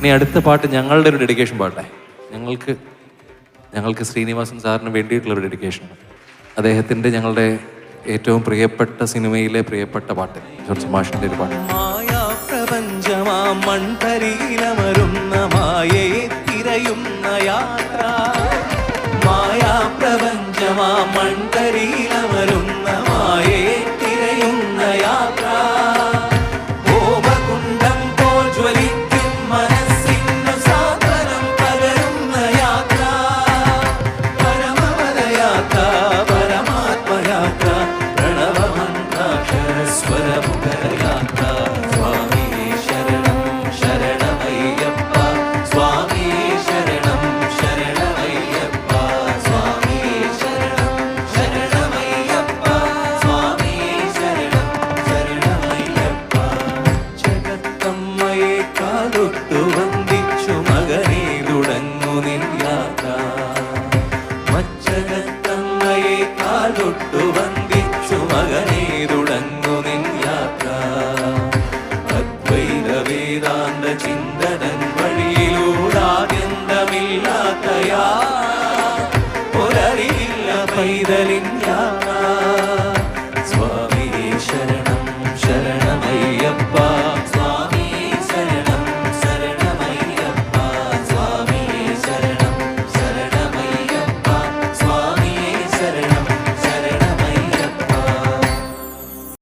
ഇനി അടുത്ത പാട്ട് ഞങ്ങളുടെ ഒരു ഡെഡിക്കേഷൻ പാട്ടേ. ഞങ്ങൾക്ക് ശ്രീനിവാസൻ സാറിന് വേണ്ടിയിട്ടുള്ളൊരു ഡെഡിക്കേഷനാണ്. അദ്ദേഹത്തിൻ്റെ ഞങ്ങളുടെ ഏറ്റവും പ്രിയപ്പെട്ട സിനിമയിലെ പ്രിയപ്പെട്ട പാട്ട്, ജോർജ് മാഷിൻ്റെ ഒരു പാട്ട്. മായാപ്രപഞ്ചമാ മൺതരിയിലമരുന്ന മായയെ തിരയുന്ന യാത്ര, മായാപ്രപഞ്ചമാ മൺതരിയിലമരുന്ന മായയെ തിരയുന്ന യാത്ര, ഹോമകുണ്ഡം പോൽ ജ്വലിക്കും മനസ്സിനു സാന്ത്വനം പകരുന്ന യാത്ര, പരമപദയാത്ര പരമാത്മയാത്ര പ്രണവമന്ത്രാക്ഷരസ്വരമുഖരയാത്ര. സ്വാമി ശരണം ശരണമയ്യപ്പ, സ്വാമി ശരണം ശരണമയ്യപ്പ, സ്വാമി ശരണം ശരണമയ്യപ്പ, സ്വാമി ശരണം ശരണമയ്യപ്പ. ജഗത്തമ്മയെ കാലൊട്ടു വന്ദിച്ചു മകനെ തുടങ്ങു നിൻ യാത്ര, മജ്ജഗത്തമ്മയെ കാലൊട്ടു വന്ദിച്ചു മകനെ തുടങ്ങു നിൻ യാത്ര. അദ്വൈത വേദാന്ത ചിന്തനൻ വഴിയിലൂടാദ്യന്തമില്ലാത്ത ഒരറിയില്ല പൈതലിൻ യാത്ര.